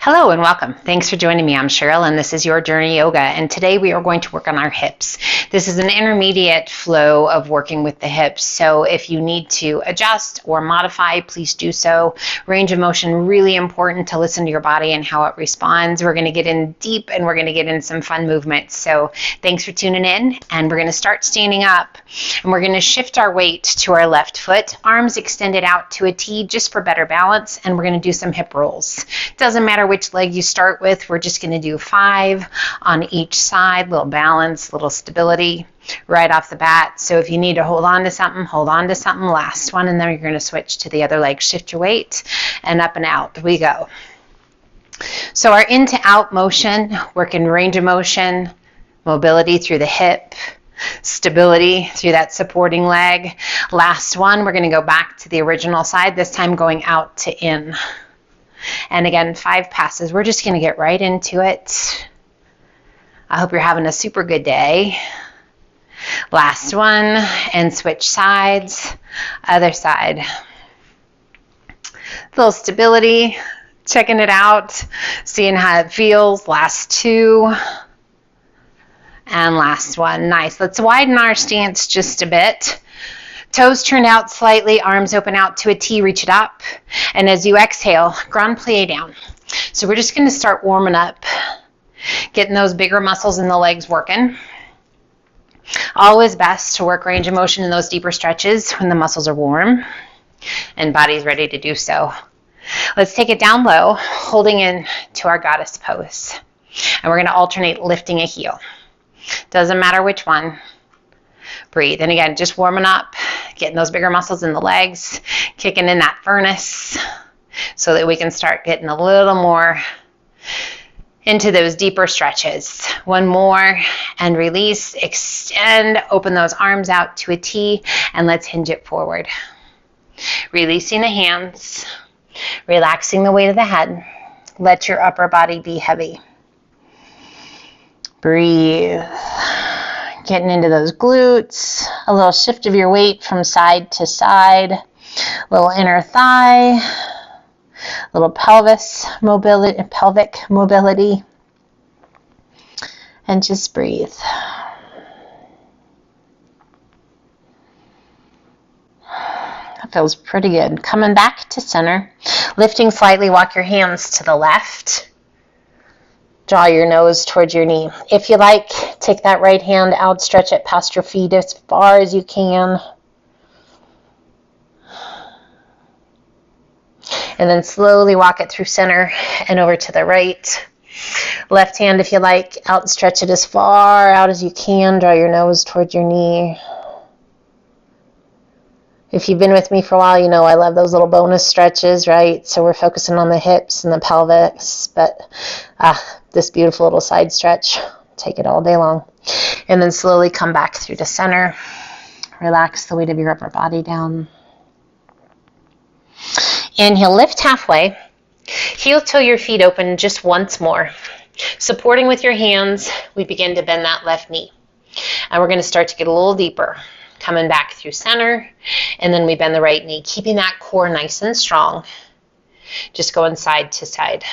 Hello and welcome. Thanks for joining me. I'm Cheryl and this is Your Journey Yoga, and today we are going to work on our hips. This is an intermediate flow of working with the hips, so if you need to adjust or modify, please do so. Range of motion, really important to listen to your body and how it responds. We're going to get in deep and we're going to get in some fun movements, so thanks for tuning in, and we're going to start standing up and we're going to shift our weight to our left foot, arms extended out to a T just for better balance, and we're going to do some hip rolls. Doesn't matter which leg you start with, we're just going to do 5 on each side, little balance, little stability right off the bat. So if you need to hold on to something, hold on to something. Last one, and then you're going to switch to the other leg. Shift your weight and up and out we go. So our in to out motion, working range of motion, mobility through the hip, stability through that supporting leg. Last one, we're going to go back to the original side, this time going out to in. And again, 5 passes. We're just going to get right into it. I hope you're having a super good day. Last one, and switch sides, other side. Little stability, checking it out, seeing how it feels. Last 2. And last one. Nice. Let's widen our stance just a bit. Toes turned out slightly, arms open out to a T, reach it up. And as you exhale, grand plie down. So we're just going to start warming up, getting those bigger muscles in the legs working. Always best to work range of motion in those deeper stretches when the muscles are warm and body's ready to do so. Let's take it down low, holding in to our goddess pose. And we're going to alternate lifting a heel. Doesn't matter which one. Breathe. And again, just warming up, getting those bigger muscles in the legs, kicking in that furnace so that we can start getting a little more into those deeper stretches. One more, and release, extend, open those arms out to a T, and let's hinge it forward. Releasing the hands, relaxing the weight of the head. Let your upper body be heavy. Breathe. Getting into those glutes, a little shift of your weight from side to side, little inner thigh, little pelvic mobility, and just breathe. That feels pretty good. Coming back to center, lifting slightly, walk your hands to the left. Draw your nose towards your knee. If you like, take that right hand out, stretch it past your feet as far as you can. And then slowly walk it through center and over to the right. Left hand, if you like, out and stretch it as far out as you can. Draw your nose towards your knee. If you've been with me for a while, you know I love those little bonus stretches, right? So we're focusing on the hips and the pelvis, but this beautiful little side stretch, take it all day long. And then slowly come back through to center. Relax the weight of your upper body down. Inhale, lift halfway. Heel toe your feet open just once more. Supporting with your hands, we begin to bend that left knee. And we're going to start to get a little deeper. Coming back through center, and then we bend the right knee, keeping that core nice and strong. Just going side to side.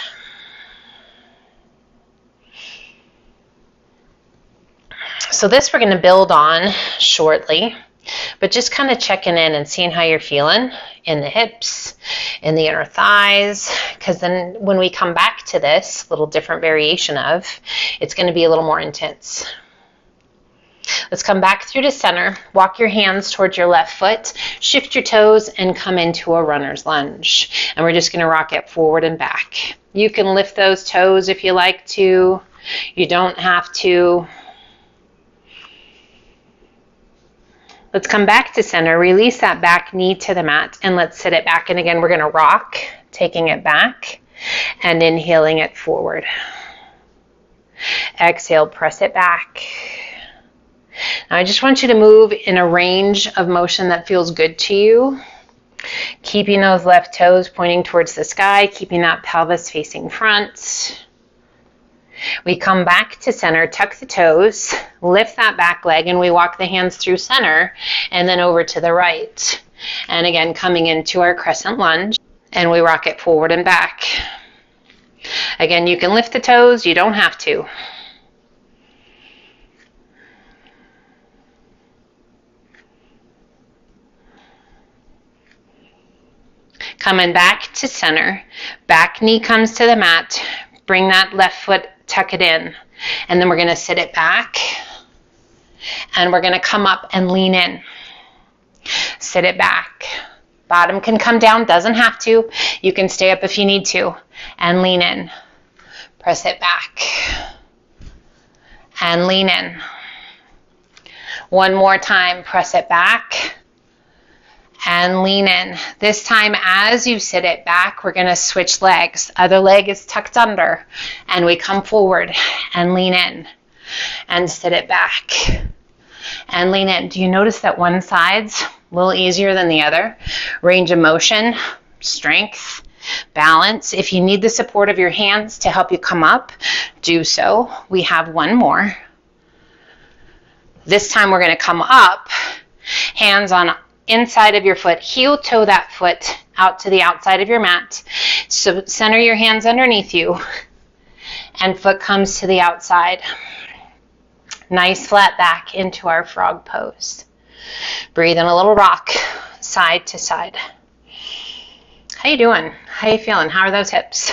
So this we're going to build on shortly, but just kind of checking in and seeing how you're feeling in the hips, in the inner thighs, because then when we come back to this little different variation of, it's going to be a little more intense. Let's come back through to center. Walk your hands towards your left foot. Shift your toes and come into a runner's lunge. And we're just going to rock it forward and back. You can lift those toes if you like to. You don't have to. Let's come back to center. Release that back knee to the mat and let's sit it back. And again, we're going to rock, taking it back and inhaling it forward. Exhale, press it back. Now I just want you to move in a range of motion that feels good to you. Keeping those left toes pointing towards the sky, keeping that pelvis facing front. We come back to center, tuck the toes, lift that back leg, and we walk the hands through center and then over to the right. And again, coming into our crescent lunge, and we rock it forward and back. Again, you can lift the toes, you don't have to. Coming back to center, back knee comes to the mat, bring that left foot, tuck it in, and then we're going to sit it back, and we're going to come up and lean in. Sit it back. Bottom can come down, doesn't have to. You can stay up if you need to, and lean in. Press it back, and lean in. One more time, press it back, and lean in. This time, as you sit it back, we're going to switch legs. Other leg is tucked under, and we come forward and lean in and sit it back and lean in. Do you notice that one side's a little easier than the other? Range of motion, strength, balance. If you need the support of your hands to help you come up, do so. We have one more. This time we're going to come up, hands on inside of your foot, heel toe that foot out to the outside of your mat. So center your hands underneath you, and foot comes to the outside. Nice flat back into our frog pose. Breathe in a little rock, side to side. How you doing? How you feeling? How are those hips?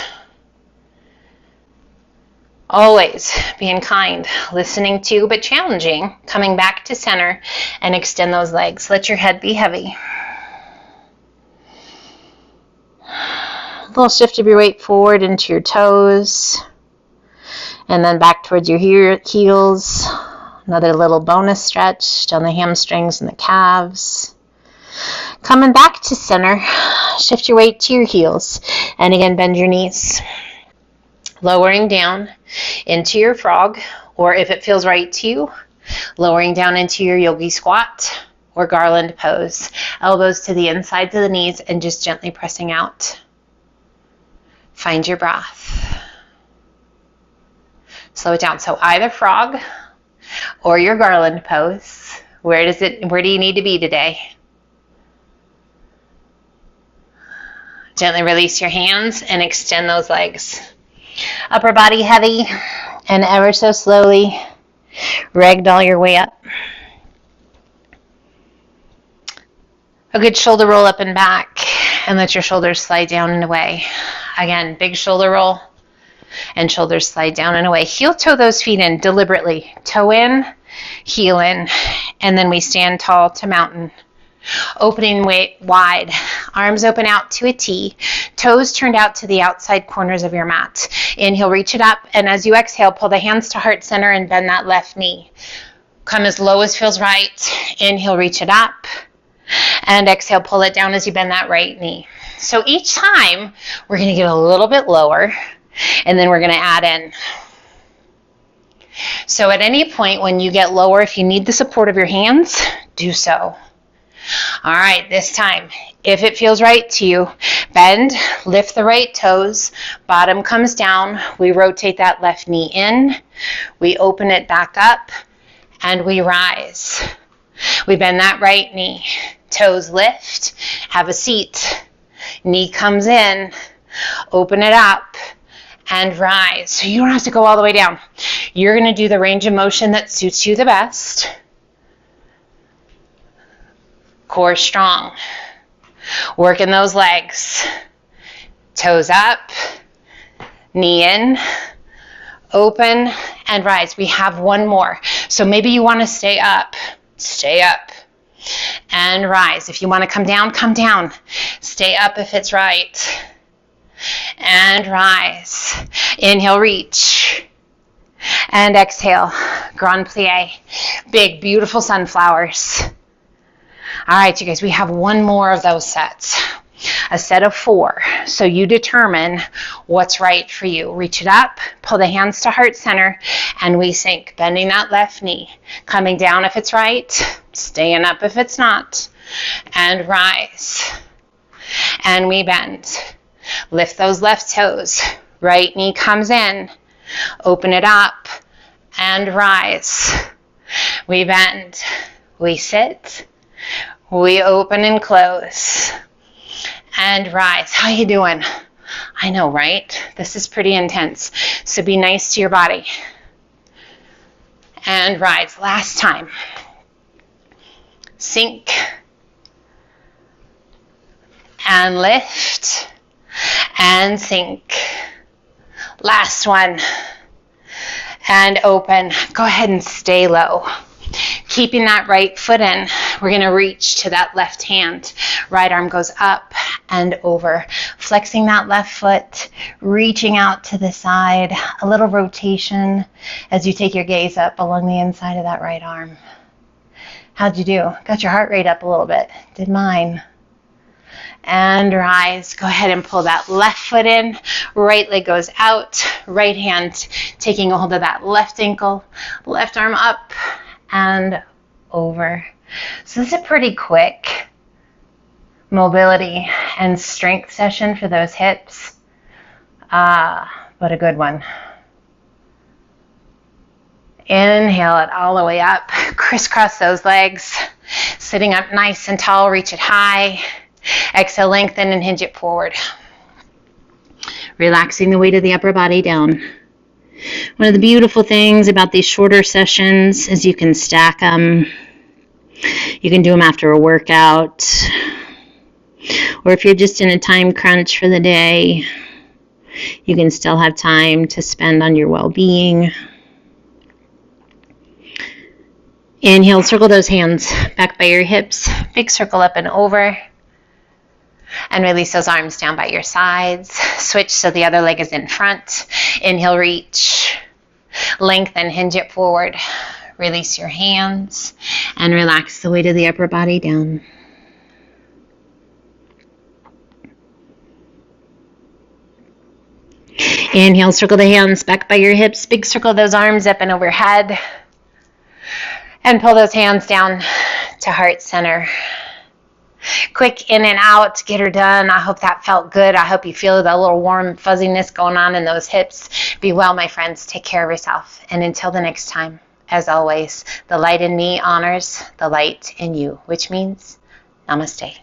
Always being kind, listening to, but challenging. Coming back to center and extend those legs. Let your head be heavy. A little shift of your weight forward into your toes. And then back towards your heels. Another little bonus stretch down the hamstrings and the calves. Coming back to center, shift your weight to your heels. And again, bend your knees. Lowering down into your frog, or if it feels right to you, lowering down into your yogi squat or garland pose. Elbows to the insides of the knees and just gently pressing out. Find your breath. Slow it down. So either frog or your garland pose. Where do you need to be today? Gently release your hands and extend those legs. Upper body heavy, and ever so slowly ragdoll your way up. A good shoulder roll up and back, and let your shoulders slide down and away. Again, big shoulder roll, and shoulders slide down and away. Heel toe those feet in deliberately. Toe in, heel in, and then we stand tall to mountain. Opening wide, arms open out to a T, toes turned out to the outside corners of your mat. Inhale, reach it up, and as you exhale, pull the hands to heart center and bend that left knee. Come as low as feels right. Inhale, reach it up, and exhale, pull it down as you bend that right knee. So each time, we're going to get a little bit lower, and then we're going to add in. So at any point when you get lower, if you need the support of your hands, do so. All right, this time, if it feels right to you, bend, lift the right toes, bottom comes down, we rotate that left knee in, we open it back up, and we rise. We bend that right knee, toes lift, have a seat, knee comes in, open it up, and rise. So you don't have to go all the way down. You're going to do the range of motion that suits you the best. Core strong. Working those legs. Toes up, knee in, open, and rise. We have one more. So maybe you want to stay up, and rise. If you want to come down, come down. Stay up if it's right. And rise. Inhale, reach. And exhale, grand plie. Big, beautiful sunflowers. All right, you guys, we have one more of those sets, a set of 4. So you determine what's right for you. Reach it up, pull the hands to heart center, and we sink, bending that left knee, coming down if it's right, staying up if it's not, and rise. And we bend. Lift those left toes. Right knee comes in, open it up, and rise. We bend. We sit. We open and close, and rise. How you doing? I know, right? This is pretty intense. So be nice to your body. And rise. Last time. Sink. And lift. And sink. Last one. And open. Go ahead and stay low. Keeping that right foot in, we're going to reach to that left hand. Right arm goes up and over. Flexing that left foot, reaching out to the side. A little rotation as you take your gaze up along the inside of that right arm. How'd you do? Got your heart rate up a little bit. Did mine. And rise. Go ahead and pull that left foot in. Right leg goes out. Right hand taking a hold of that left ankle. Left arm up and over. So this is a pretty quick mobility and strength session for those hips, but a good one. Inhale it all the way up. Crisscross those legs. Sitting up nice and tall, reach it high. Exhale, lengthen and hinge it forward. Relaxing the weight of the upper body down. One of the beautiful things about these shorter sessions is you can stack them. You can do them after a workout. Or if you're just in a time crunch for the day, you can still have time to spend on your well-being. Inhale, circle those hands back by your hips. Big circle up and over. And release those arms down by your sides. Switch so the other leg is in front. Inhale, reach. Lengthen, hinge it forward. Release your hands and relax the weight of the upper body down. Inhale, circle the hands back by your hips. Big circle those arms up and overhead. And pull those hands down to heart center. Quick in and out, get her done. I hope that felt good. I hope you feel that little warm fuzziness going on in those hips. Be well, my friends. Take care of yourself. And until the next time, as always, the light in me honors the light in you, which means namaste.